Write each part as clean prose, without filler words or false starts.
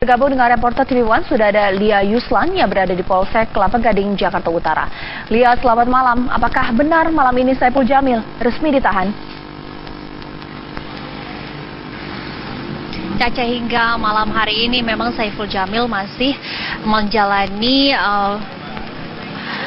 Bergabung dengan reporter TV One sudah ada Lia Yuslan yang berada di Polsek Kelapa Gading, Jakarta Utara. Lia, selamat malam. Apakah benar malam ini Saiful Jamil resmi ditahan? Caca, hingga malam hari ini memang Saiful Jamil masih menjalani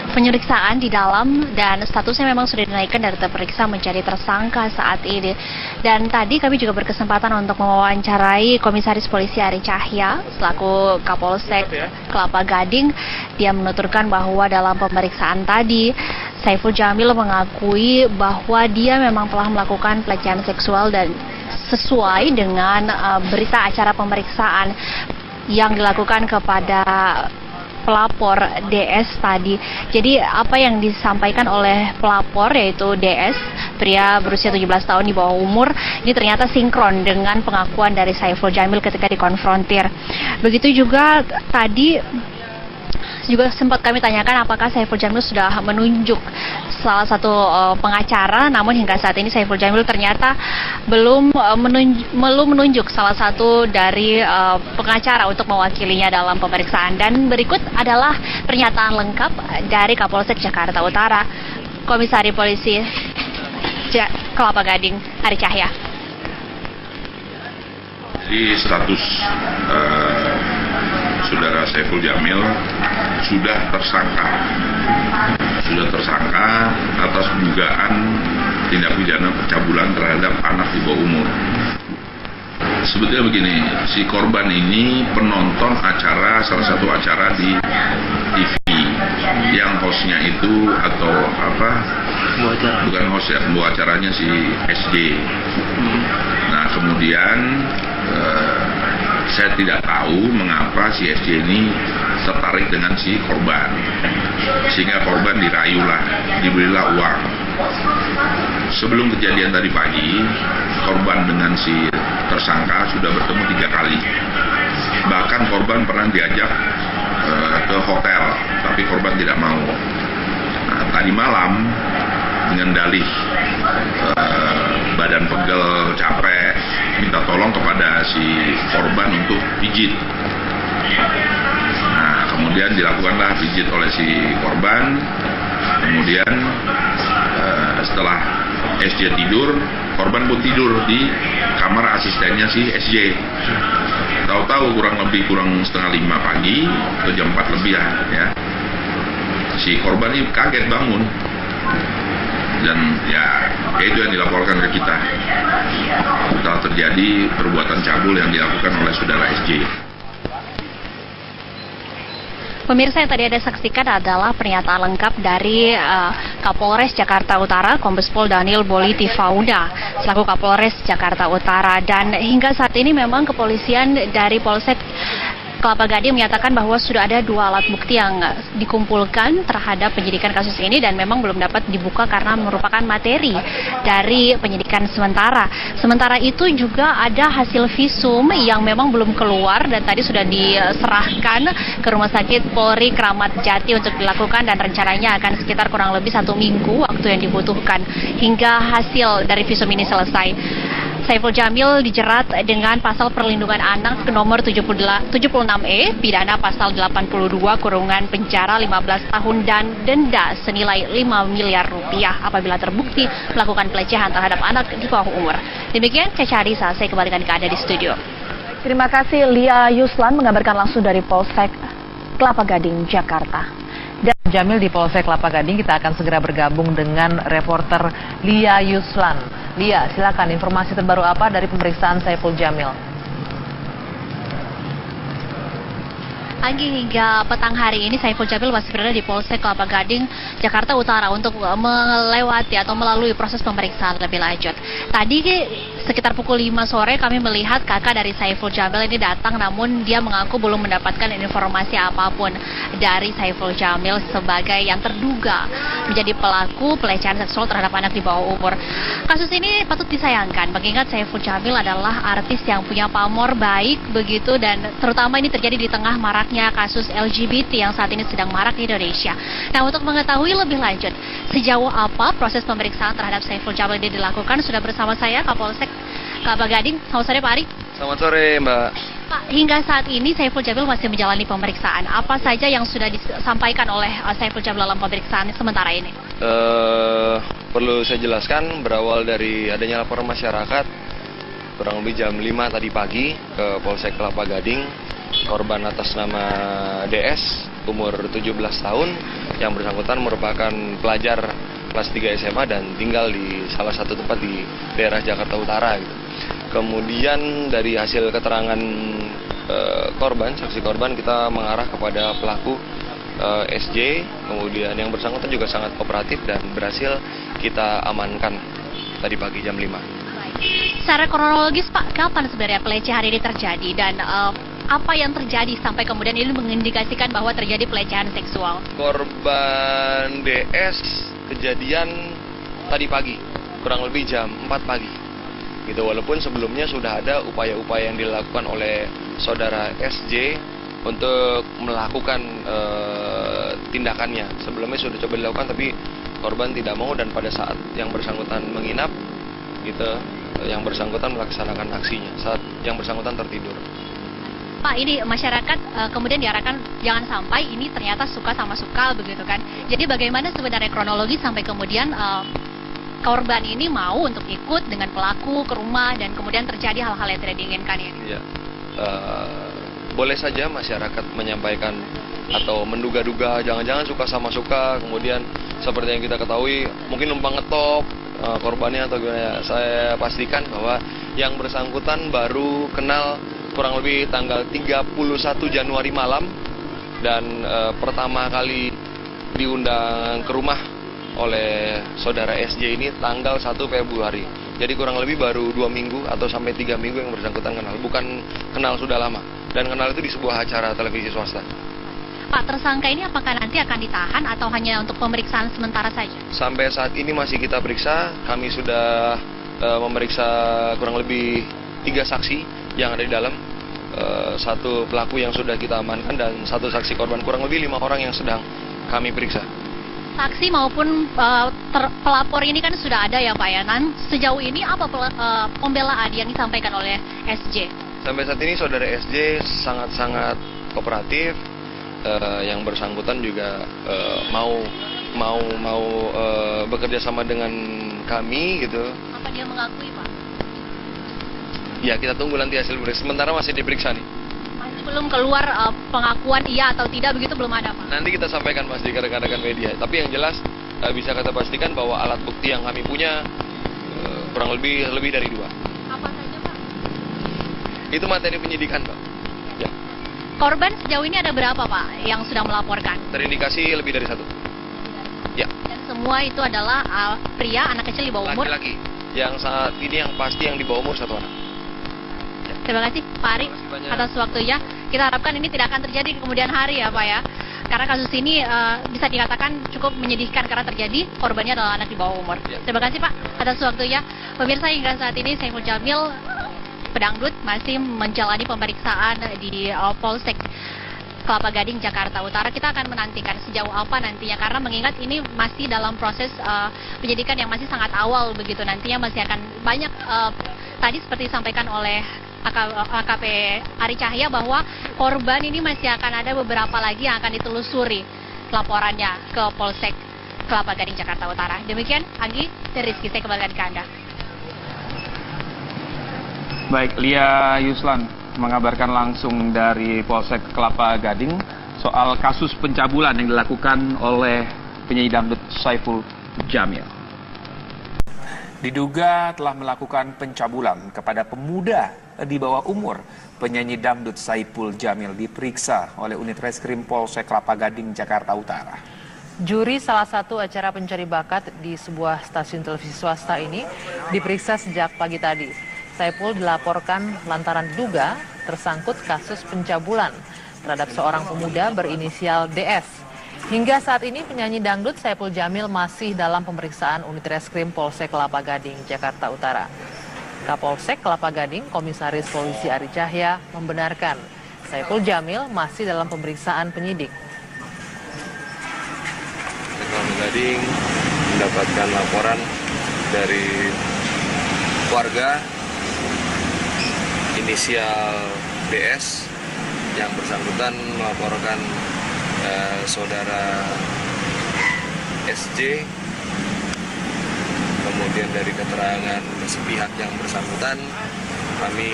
penyelidikan di dalam dan statusnya memang sudah dinaikkan dari terperiksa menjadi tersangka saat ini. Dan tadi kami juga berkesempatan untuk mewawancarai Komisaris Polisi Ari Cahya selaku Kapolsek Kelapa Gading. Dia menuturkan bahwa dalam pemeriksaan tadi Saiful Jamil mengakui bahwa dia memang telah melakukan pelecehan seksual dan sesuai dengan berita acara pemeriksaan yang dilakukan kepada pelapor DS tadi. Jadi apa yang disampaikan oleh pelapor yaitu DS, pria berusia 17 tahun di bawah umur, ini ternyata sinkron dengan pengakuan dari Saiful Jamil ketika dikonfrontir. Begitu juga tadi juga sempat kami tanyakan apakah Saiful Jamil sudah menunjuk salah satu pengacara, namun hingga saat ini Saiful Jamil ternyata belum menunjuk salah satu dari pengacara untuk mewakilinya dalam pemeriksaan. Dan berikut adalah pernyataan lengkap dari Kapolsek Jakarta Utara, Komisaris Polisi Kelapa Gading, Ari Cahya. Jadi status Saudara Saiful Jamil sudah tersangka atas dugaan tindak pidana pencabulan terhadap anak di bawah umur. Sebetulnya begini, si korban ini penonton acara, salah satu acara di TV yang hostnya itu atau apa? Bukan host ya, pembawa acaranya si SJ. Nah kemudian saya tidak tahu mengapa si SJ ini tertarik dengan si korban, sehingga korban dirayulah, diberilah uang. Sebelum kejadian tadi pagi, korban dengan si tersangka sudah bertemu 3 kali. Bahkan korban pernah diajak ke hotel, tapi korban tidak mau. Nah, tadi malam dengan dalih badan pegel, capek, minta tolong kepada si korban untuk pijit. Nah, kemudian dilakukanlah pijit oleh si korban. Kemudian setelah SJ tidur, korban pun tidur di kamar asistennya si SJ. Tahu-tahu kurang setengah 5 pagi atau jam 4 lebih ya. Si korban ini kaget bangun. Dan ya itu yang dilaporkan ke kita, telah terjadi perbuatan cabul yang dilakukan oleh saudara SJ. Pemirsa, yang tadi Anda saksikan adalah pernyataan lengkap dari Kapolres Jakarta Utara, Kombes Pol Daniel Boliti Fauda, selaku Kapolres Jakarta Utara. Dan hingga saat ini memang kepolisian dari Polsek Kelapa Gading menyatakan bahwa sudah ada 2 alat bukti yang dikumpulkan terhadap penyidikan kasus ini dan memang belum dapat dibuka karena merupakan materi dari penyidikan sementara. Sementara itu juga ada hasil visum yang memang belum keluar dan tadi sudah diserahkan ke Rumah Sakit Polri Kramat Jati untuk dilakukan, dan rencananya akan sekitar kurang lebih 1 minggu waktu yang dibutuhkan hingga hasil dari visum ini selesai. Saiful Jamil dijerat dengan pasal perlindungan anak nomor 76E, pidana pasal 82 kurungan penjara 15 tahun dan denda senilai 5 miliar rupiah apabila terbukti melakukan pelecehan terhadap anak di bawah umur. Demikian Caca Arisa, saya kembalikan ke Anda di studio. Terima kasih Lia Yuslan mengabarkan langsung dari Polsek Kelapa Gading, Jakarta. Jamil di Polsek Kelapa Gading, kita akan segera bergabung dengan reporter Lia Yuslan. Lia, silakan informasi terbaru apa dari pemeriksaan Saiful Jamil? Pagi hingga petang hari ini Saiful Jamil masih berada di Polsek Kelapa Gading, Jakarta Utara untuk melewati atau melalui proses pemeriksaan lebih lanjut. Tadi sekitar pukul 5 sore kami melihat kakak dari Saiful Jamil ini datang, namun dia mengaku belum mendapatkan informasi apapun dari Saiful Jamil sebagai yang terduga menjadi pelaku pelecehan seksual terhadap anak di bawah umur. Kasus ini patut disayangkan mengingat Saiful Jamil adalah artis yang punya pamor baik begitu, dan terutama ini terjadi di tengah maraknya kasus LGBT yang saat ini sedang marak di Indonesia. Nah, untuk mengetahui lebih lanjut sejauh apa proses pemeriksaan terhadap Saiful Jamil ini dilakukan, sudah bersama saya Kapolsek Kelapa Gading. Selamat sore Pak Ari. Selamat sore Mbak. Pak, hingga saat ini Saiful Jamil masih menjalani pemeriksaan. Apa saja yang sudah disampaikan oleh Saiful Jamil dalam pemeriksaan sementara ini? Perlu saya jelaskan, berawal dari adanya laporan masyarakat kurang lebih jam 5 tadi pagi ke Polsek Kelapa Gading, korban atas nama DS umur 17 tahun yang bersangkutan merupakan pelajar kelas 3 SMA dan tinggal di salah satu tempat di daerah Jakarta Utara gitu. Kemudian dari hasil keterangan saksi korban, kita mengarah kepada pelaku SJ, kemudian yang bersangkutan juga sangat kooperatif dan berhasil kita amankan tadi pagi jam 5. Secara kronologis Pak, kapan sebenarnya pelecehan ini terjadi dan apa yang terjadi sampai kemudian ini mengindikasikan bahwa terjadi pelecehan seksual? Korban DS kejadian tadi pagi, kurang lebih jam 4 pagi. Gitu, walaupun sebelumnya sudah ada upaya-upaya yang dilakukan oleh saudara SJ untuk melakukan tindakannya. Sebelumnya sudah coba dilakukan tapi korban tidak mau, dan pada saat yang bersangkutan menginap gitu, yang bersangkutan melaksanakan aksinya saat yang bersangkutan tertidur. Pak, ini masyarakat kemudian diarahkan jangan sampai ini ternyata suka sama suka begitu kan. Jadi bagaimana sebenarnya kronologi sampai kemudian korban ini mau untuk ikut dengan pelaku ke rumah dan kemudian terjadi hal-hal yang tidak diinginkan ini? Ya, boleh saja masyarakat menyampaikan atau menduga-duga jangan-jangan suka sama suka, kemudian seperti yang kita ketahui mungkin numpang ngetop korbannya atau gimana. Saya pastikan bahwa yang bersangkutan baru kenal kurang lebih tanggal 31 Januari malam dan pertama kali diundang ke rumah oleh saudara SJ ini tanggal 1 Februari. Jadi kurang lebih baru 2 minggu atau sampai 3 minggu yang bersangkutan kenal. Bukan kenal sudah lama. Dan kenal itu di sebuah acara televisi swasta. Pak, tersangka ini apakah nanti akan ditahan atau hanya untuk pemeriksaan sementara saja? Sampai saat ini masih kita periksa. Kami sudah memeriksa kurang lebih 3 saksi yang ada di dalam. 1 pelaku yang sudah kita amankan dan 1 saksi korban. Kurang lebih 5 orang yang sedang kami periksa. Saksi maupun pelapor ini kan sudah ada ya Pak ya. Sejauh ini apa pembelaan yang disampaikan oleh SJ? Sampai saat ini saudara SJ sangat-sangat kooperatif. Yang bersangkutan juga mau bekerja sama dengan kami gitu. Apa dia mengakui Pak? Ya, kita tunggu nanti hasil periksa. Sementara masih diperiksa nih. Masih belum keluar pengakuan iya atau tidak, begitu belum ada Pak? Nanti kita sampaikan pasti ke rekan-rekan media. Tapi yang jelas bisa kita pastikan bahwa alat bukti yang kami punya kurang lebih dari 2. Apa saja Pak? Itu materi penyidikan Pak. Ya. Korban sejauh ini ada berapa Pak yang sudah melaporkan? Terindikasi lebih dari 1. Ya. Dan semua itu adalah pria, anak kecil di bawah umur? Laki-laki. Yang saat ini yang pasti yang di bawah umur 1 anak. Terima kasih Pak Ari atas waktunya. Kita harapkan ini tidak akan terjadi di kemudian hari ya Pak ya. Karena kasus ini bisa dikatakan cukup menyedihkan karena terjadi korbannya adalah anak di bawah umur. Ya. Terima kasih Pak atas waktunya. Pemirsa, hingga saat ini Saiful Jamil pedangdut masih menjalani pemeriksaan di Polsek Kelapa Gading, Jakarta Utara. Kita akan menantikan sejauh apa nantinya karena mengingat ini masih dalam proses penyidikan yang masih sangat awal begitu. Nantinya masih akan banyak tadi seperti disampaikan oleh AKP Ari Cahya bahwa korban ini masih akan ada beberapa lagi yang akan ditelusuri laporannya ke Polsek Kelapa Gading, Jakarta Utara. Demikian, Anggi dan Rizky, saya kembalikan ke Anda. Baik, Lia Yuslan mengabarkan langsung dari Polsek Kelapa Gading soal kasus pencabulan yang dilakukan oleh penyanyi dangdut Saiful Jamil. Diduga telah melakukan pencabulan kepada pemuda di bawah umur. Penyanyi dangdut Saiful Jamil diperiksa oleh unit reskrim Polsek Kelapa Gading, Jakarta Utara. Juri salah satu acara pencari bakat di sebuah stasiun televisi swasta ini diperiksa sejak pagi tadi. Saiful dilaporkan lantaran diduga tersangkut kasus pencabulan terhadap seorang pemuda berinisial DS. Hingga saat ini penyanyi dangdut Saiful Jamil masih dalam pemeriksaan unit reskrim Polsek Kelapa Gading, Jakarta Utara. Kapolsek Kelapa Gading, Komisaris Polisi Ari Cahya membenarkan Saiful Jamil masih dalam pemeriksaan penyidik. Kelapa Gading mendapatkan laporan dari warga inisial BS yang bersangkutan melaporkan saudara SJ. Kemudian dari keterangan sepihak yang bersangkutan, kami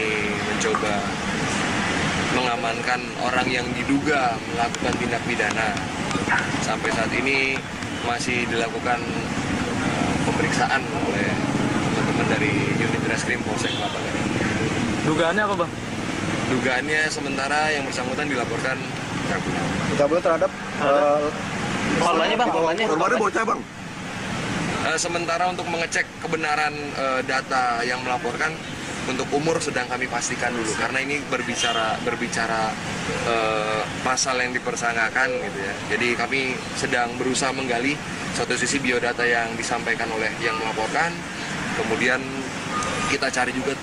mencoba mengamankan orang yang diduga melakukan tindak pidana. Sampai saat ini masih dilakukan pemeriksaan oleh teman-teman dari unit reskrim Polsek Kelapa Gading. Dugaannya apa, Bang? Dugaannya sementara yang bersangkutan dilaporkan pencabulan. Pencabulan terhadap Korbannya, Bang? korbannya bocah, Bang. Sementara untuk mengecek kebenaran data yang melaporkan, untuk umur sedang kami pastikan dulu karena ini berbicara pasal yang dipersangkakan gitu ya. Jadi kami sedang berusaha menggali satu sisi biodata yang disampaikan oleh yang melaporkan, kemudian kita cari juga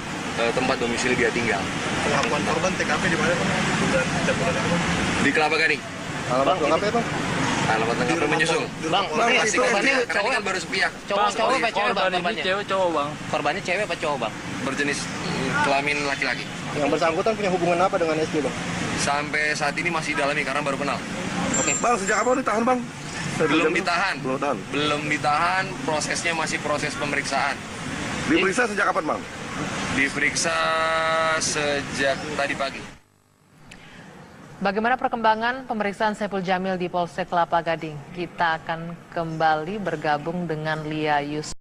tempat domisili dia tinggal. Pengakuan korban TKP di mana, Bang? Di Kelapa Gading. Alamat TKP, Bang? Alamat TKP menyusul. Bang, Pastikan korbannya karena ini kan baru sepihak. cowok apa cewek bang korbannya? Cewek cowok, Bang. Korbannya cewek apa cowok bang? Berjenis kelamin laki-laki. Yang bersangkutan punya hubungan apa dengan SJ, Bang? Sampai saat ini masih dalami karena baru kenal. Oke. Bang, sejak kapan ditahan, Bang? Belum ditahan. Belum tahan. Belum ditahan, prosesnya masih proses pemeriksaan. Diperiksa sejak kapan, Bang? Diperiksa sejak tadi pagi. Bagaimana perkembangan pemeriksaan Saipul Jamil di Polsek Kelapa Gading? Kita akan kembali bergabung dengan Lia Yus.